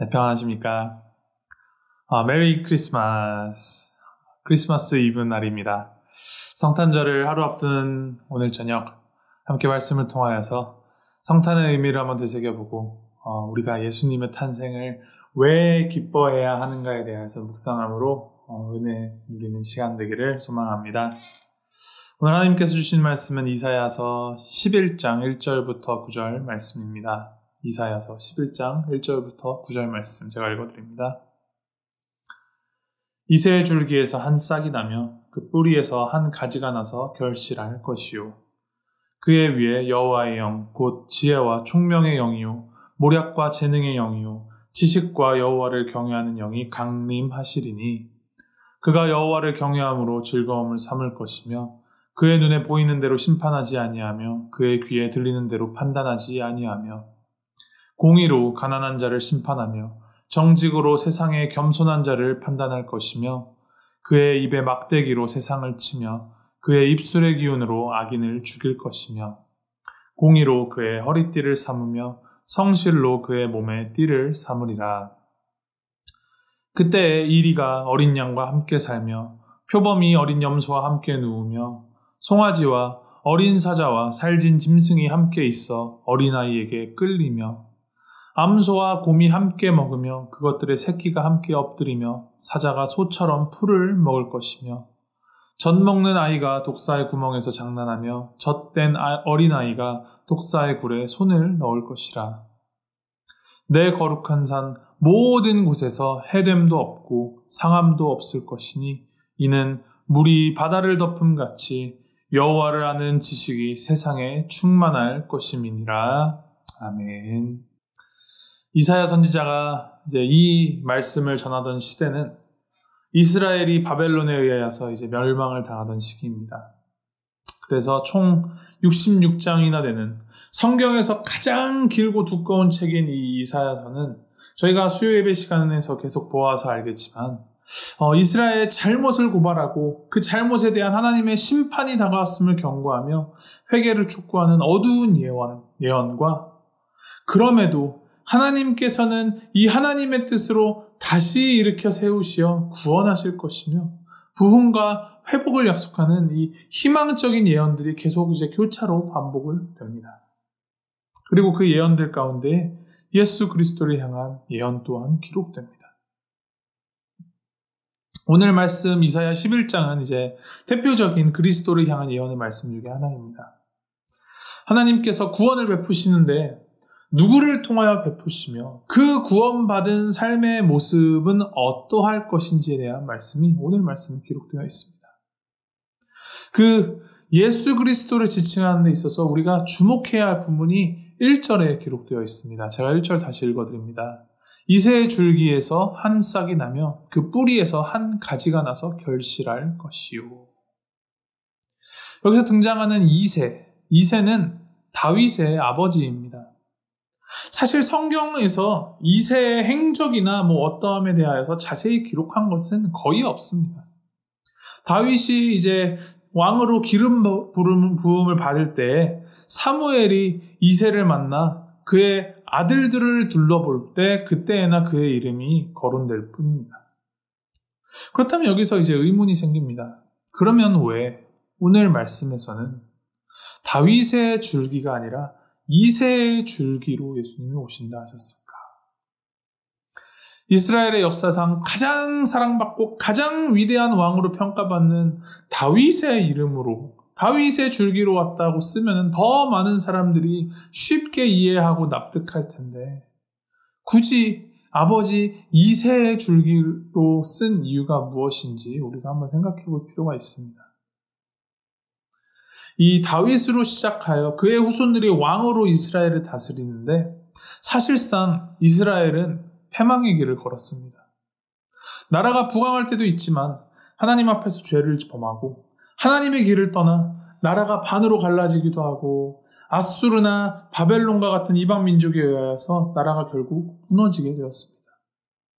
네, 평안하십니까? 메리 크리스마스. 크리스마스 이브 날입니다. 성탄절을 하루 앞둔 오늘 저녁 함께 말씀을 통하여서 성탄의 의미를 한번 되새겨보고 우리가 예수님의 탄생을 왜 기뻐해야 하는가에 대해서 묵상함으로 은혜 누리는 시간 되기를 소망합니다. 오늘 하나님께서 주신 말씀은 이사야서 11장 1절부터 9절 말씀입니다. 이사야서 11장 1절부터 9절 말씀 제가 읽어드립니다. 이새의 줄기에서 한 싹이 나며 그 뿌리에서 한 가지가 나서 결실할 것이요. 그의 위에 여호와의 영, 곧 지혜와 총명의 영이요, 모략과 재능의 영이요, 지식과 여호와를 경외하는 영이 강림하시리니 그가 여호와를 경외함으로 즐거움을 삼을 것이며 그의 눈에 보이는 대로 심판하지 아니하며 그의 귀에 들리는 대로 판단하지 아니하며 공의로 가난한 자를 심판하며 정직으로 세상의 겸손한 자를 판단할 것이며 그의 입에 막대기로 세상을 치며 그의 입술의 기운으로 악인을 죽일 것이며 공의로 그의 허리띠를 삼으며 성실로 그의 몸에 띠를 삼으리라. 그때에 이리가 어린 양과 함께 살며 표범이 어린 염소와 함께 누우며 송아지와 어린 사자와 살진 짐승이 함께 있어 어린아이에게 끌리며 암소와 곰이 함께 먹으며 그것들의 새끼가 함께 엎드리며 사자가 소처럼 풀을 먹을 것이며 젖 먹는 아이가 독사의 구멍에서 장난하며 젖된 어린아이가 독사의 굴에 손을 넣을 것이라. 내 거룩한 산 모든 곳에서 해됨도 없고 상함도 없을 것이니 이는 물이 바다를 덮음같이 여호와를 아는 지식이 세상에 충만할 것임이니라. 아멘. 이사야 선지자가 이제 이 말씀을 전하던 시대는 이스라엘이 바벨론에 의하여서 이제 멸망을 당하던 시기입니다. 그래서 총 66장이나 되는 성경에서 가장 길고 두꺼운 책인 이 이사야서는 저희가 수요 예배 시간에서 계속 보아서 알겠지만 이스라엘의 잘못을 고발하고 그 잘못에 대한 하나님의 심판이 다가왔음을 경고하며 회개를 촉구하는 어두운 예언과 그럼에도 하나님께서는 이 하나님의 뜻으로 다시 일으켜 세우시어 구원하실 것이며 부흥과 회복을 약속하는 이 희망적인 예언들이 계속 이제 교차로 반복을 됩니다. 그리고 그 예언들 가운데 예수 그리스도를 향한 예언 또한 기록됩니다. 오늘 말씀 이사야 11장은 이제 대표적인 그리스도를 향한 예언의 말씀 중에 하나입니다. 하나님께서 구원을 베푸시는데 누구를 통하여 베푸시며 그 구원받은 삶의 모습은 어떠할 것인지에 대한 말씀이 오늘 말씀에 기록되어 있습니다. 그 예수 그리스도를 지칭하는 데 있어서 우리가 주목해야 할 부분이 1절에 기록되어 있습니다. 제가 1절 다시 읽어드립니다. 이새의 줄기에서 한 싹이 나며 그 뿌리에서 한 가지가 나서 결실할 것이요. 여기서 등장하는 이새는 다윗의 아버지입니다. 사실 성경에서 이새의 행적이나 어떠함에 대하여서 자세히 기록한 것은 거의 없습니다. 다윗이 이제 왕으로 기름 부음을 받을 때 사무엘이 이새를 만나 그의 아들들을 둘러볼 때 그때나 그의 이름이 거론될 뿐입니다. 그렇다면 여기서 이제 의문이 생깁니다. 그러면 왜 오늘 말씀에서는 다윗의 줄기가 아니라 이새의 줄기로 예수님이 오신다 하셨을까? 이스라엘의 역사상 가장 사랑받고 가장 위대한 왕으로 평가받는 다윗의 이름으로 다윗의 줄기로 왔다고 쓰면 더 많은 사람들이 쉽게 이해하고 납득할 텐데 굳이 아버지 이새의 줄기로 쓴 이유가 무엇인지 우리가 한번 생각해 볼 필요가 있습니다. 이 다윗으로 시작하여 그의 후손들이 왕으로 이스라엘을 다스리는데 사실상 이스라엘은 패망의 길을 걸었습니다. 나라가 부강할 때도 있지만 하나님 앞에서 죄를 범하고 하나님의 길을 떠나 나라가 반으로 갈라지기도 하고 아수르나 바벨론과 같은 이방 민족에 의하여서 나라가 결국 무너지게 되었습니다.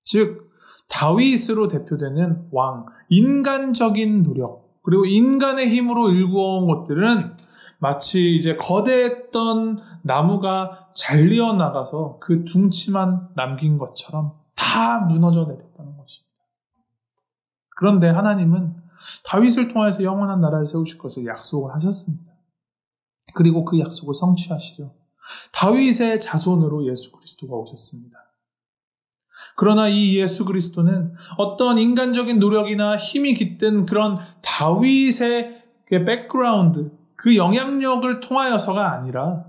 즉 다윗으로 대표되는 왕, 인간적인 노력 그리고 인간의 힘으로 일구어온 것들은 마치 이제 거대했던 나무가 잘리어 나가서 그 둥치만 남긴 것처럼 다 무너져 내렸다는 것입니다. 그런데 하나님은 다윗을 통해서 영원한 나라를 세우실 것을 약속을 하셨습니다. 그리고 그 약속을 성취하시려 다윗의 자손으로 예수 그리스도가 오셨습니다. 그러나 이 예수 그리스도는 어떤 인간적인 노력이나 힘이 깃든 그런 다윗의 백그라운드, 그 영향력을 통하여서가 아니라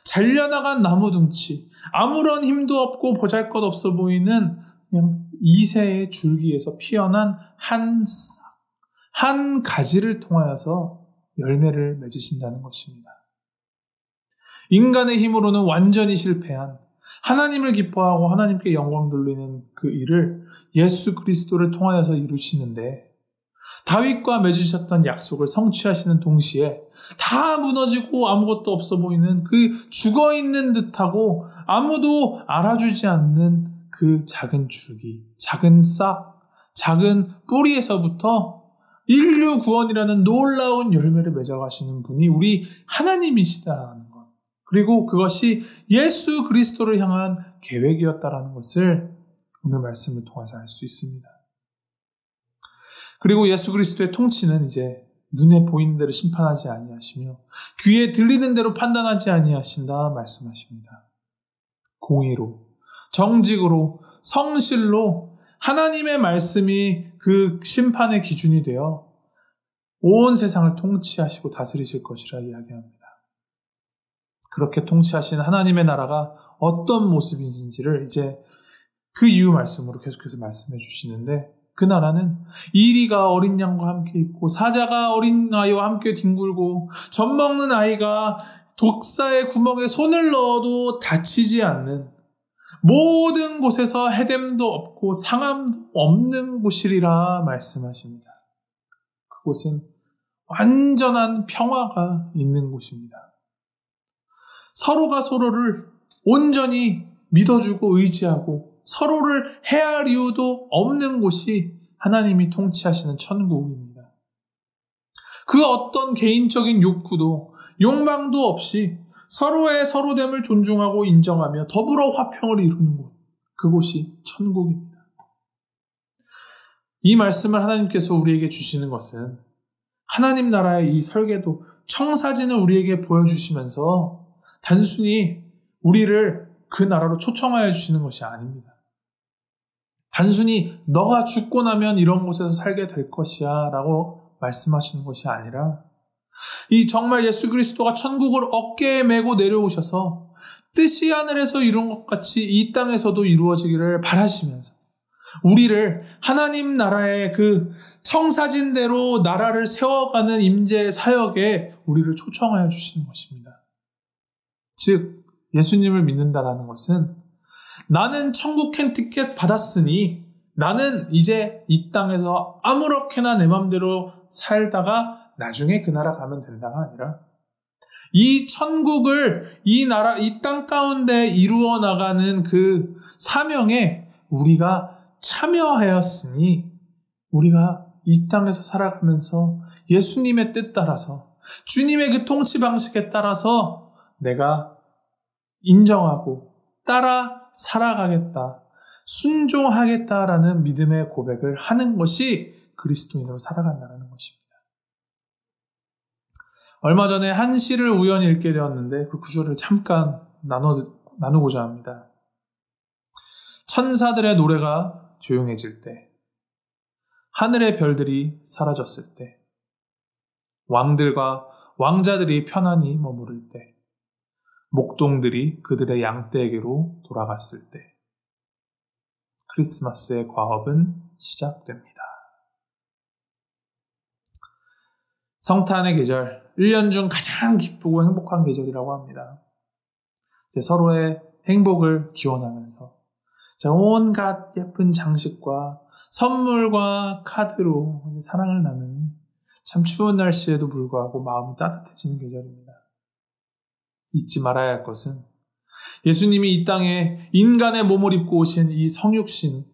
잘려나간 나무둥치, 아무런 힘도 없고 보잘것없어 보이는 그냥 이새의 줄기에서 피어난 한 가지를 통하여서 열매를 맺으신다는 것입니다. 인간의 힘으로는 완전히 실패한 하나님을 기뻐하고 하나님께 영광 돌리는 그 일을 예수 그리스도를 통하여서 이루시는데 다윗과 맺으셨던 약속을 성취하시는 동시에 다 무너지고 아무것도 없어 보이는 그 죽어있는 듯하고 아무도 알아주지 않는 그 작은 줄기, 작은 싹, 작은 뿌리에서부터 인류 구원이라는 놀라운 열매를 맺어가시는 분이 우리 하나님이시다라는 것. 그리고 그것이 예수 그리스도를 향한 계획이었다라는 것을 오늘 말씀을 통해서 알 수 있습니다. 그리고 예수 그리스도의 통치는 이제 눈에 보이는 대로 심판하지 아니하시며 귀에 들리는 대로 판단하지 아니하신다 말씀하십니다. 공의로, 정직으로, 성실로 하나님의 말씀이 그 심판의 기준이 되어 온 세상을 통치하시고 다스리실 것이라 이야기합니다. 그렇게 통치하시는 하나님의 나라가 어떤 모습인지를 이제 그 이유 말씀으로 계속해서 말씀해 주시는데 그 나라는 이리가 어린 양과 함께 있고 사자가 어린 아이와 함께 뒹굴고 젖먹는 아이가 독사의 구멍에 손을 넣어도 다치지 않는 모든 곳에서 해됨도 없고 상함도 없는 곳이리라 말씀하십니다. 그곳은 완전한 평화가 있는 곳입니다. 서로가 서로를 온전히 믿어주고 의지하고 서로를 해할 이유도 없는 곳이 하나님이 통치하시는 천국입니다. 그 어떤 개인적인 욕구도 욕망도 없이 서로의 서로됨을 존중하고 인정하며 더불어 화평을 이루는 곳, 그곳이 천국입니다. 이 말씀을 하나님께서 우리에게 주시는 것은 하나님 나라의 이 설계도, 청사진을 우리에게 보여주시면서 단순히 우리를 그 나라로 초청하여 주시는 것이 아닙니다. 단순히 너가 죽고 나면 이런 곳에서 살게 될 것이야 라고 말씀하시는 것이 아니라 이 정말 예수 그리스도가 천국을 어깨에 메고 내려오셔서 뜻이 하늘에서 이룬 것 같이 이 땅에서도 이루어지기를 바라시면서 우리를 하나님 나라의 그 청사진대로 나라를 세워가는 임재 사역에 우리를 초청하여 주시는 것입니다. 즉 예수님을 믿는다라는 것은 나는 천국행 티켓 받았으니 나는 이제 이 땅에서 아무렇게나 내 맘대로 살다가 나중에 그 나라 가면 된다가 아니라 이 천국을 이 땅 가운데 이루어 나가는 그 사명에 우리가 참여하였으니 우리가 이 땅에서 살아가면서 예수님의 뜻 따라서 주님의 그 통치 방식에 따라서 내가 인정하고 따라 살아가겠다, 순종하겠다라는 믿음의 고백을 하는 것이 그리스도인으로 살아간다는 것입니다. 얼마 전에 한 시를 우연히 읽게 되었는데 그 구절을 잠깐 나누고자 합니다. 천사들의 노래가 조용해질 때, 하늘의 별들이 사라졌을 때, 왕들과 왕자들이 편안히 머무를 때, 목동들이 그들의 양떼에게로 돌아갔을 때, 크리스마스의 과업은 시작됩니다. 성탄의 계절, 1년 중 가장 기쁘고 행복한 계절이라고 합니다. 이제 서로의 행복을 기원하면서 온갖 예쁜 장식과 선물과 카드로 사랑을 나누니 참 추운 날씨에도 불구하고 마음이 따뜻해지는 계절입니다. 잊지 말아야 할 것은 예수님이 이 땅에 인간의 몸을 입고 오신 이 성육신,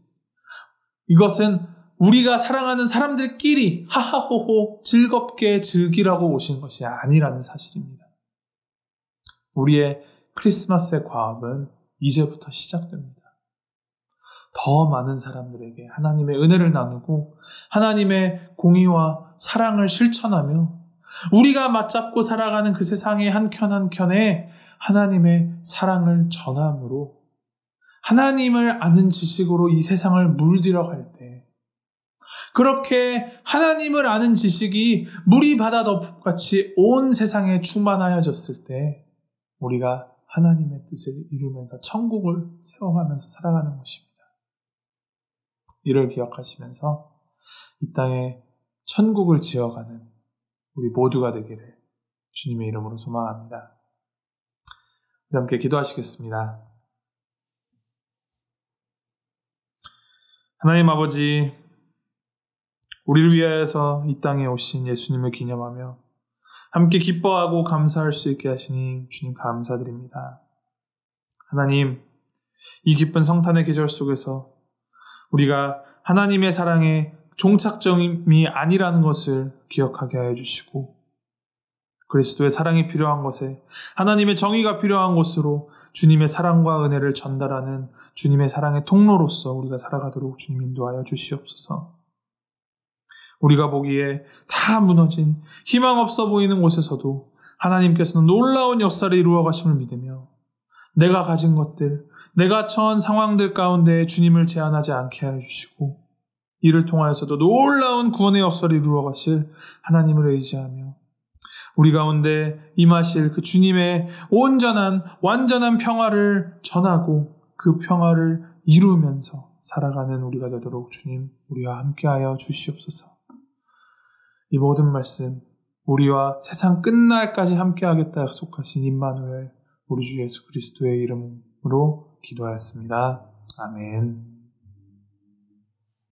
이것은 우리가 사랑하는 사람들끼리 하하호호 즐겁게 즐기라고 오신 것이 아니라는 사실입니다. 우리의 크리스마스의 과업은 이제부터 시작됩니다. 더 많은 사람들에게 하나님의 은혜를 나누고 하나님의 공의와 사랑을 실천하며 우리가 맞잡고 살아가는 그 세상의 한켠 한켠에 하나님의 사랑을 전함으로 하나님을 아는 지식으로 이 세상을 물들여 갈 때 그렇게 하나님을 아는 지식이 물이 바다 덮음같이 온 세상에 충만하여졌을 때 우리가 하나님의 뜻을 이루면서 천국을 세워가면서 살아가는 것입니다. 이를 기억하시면서 이 땅에 천국을 지어가는 우리 모두가 되기를 주님의 이름으로 소망합니다. 우리 함께 기도하시겠습니다. 하나님 아버지, 우리를 위하여서 이 땅에 오신 예수님을 기념하며 함께 기뻐하고 감사할 수 있게 하시니 주님 감사드립니다. 하나님, 이 기쁜 성탄의 계절 속에서 우리가 하나님의 사랑에 종착점이 아니라는 것을 기억하게 하여 주시고 그리스도의 사랑이 필요한 것에 하나님의 정의가 필요한 곳으로 주님의 사랑과 은혜를 전달하는 주님의 사랑의 통로로서 우리가 살아가도록 주님 인도하여 주시옵소서. 우리가 보기에 다 무너진 희망 없어 보이는 곳에서도 하나님께서는 놀라운 역사를 이루어 가심을 믿으며 내가 가진 것들, 내가 처한 상황들 가운데 주님을 제한하지 않게 하여 주시고 이를 통하여서도 놀라운 구원의 역사를 이루어 가실 하나님을 의지하며 우리 가운데 임하실 그 주님의 온전한 완전한 평화를 전하고 그 평화를 이루면서 살아가는 우리가 되도록 주님 우리와 함께하여 주시옵소서. 이 모든 말씀 우리와 세상 끝날까지 함께하겠다 약속하신 임마누엘 우리 주 예수 그리스도의 이름으로 기도하였습니다. 아멘.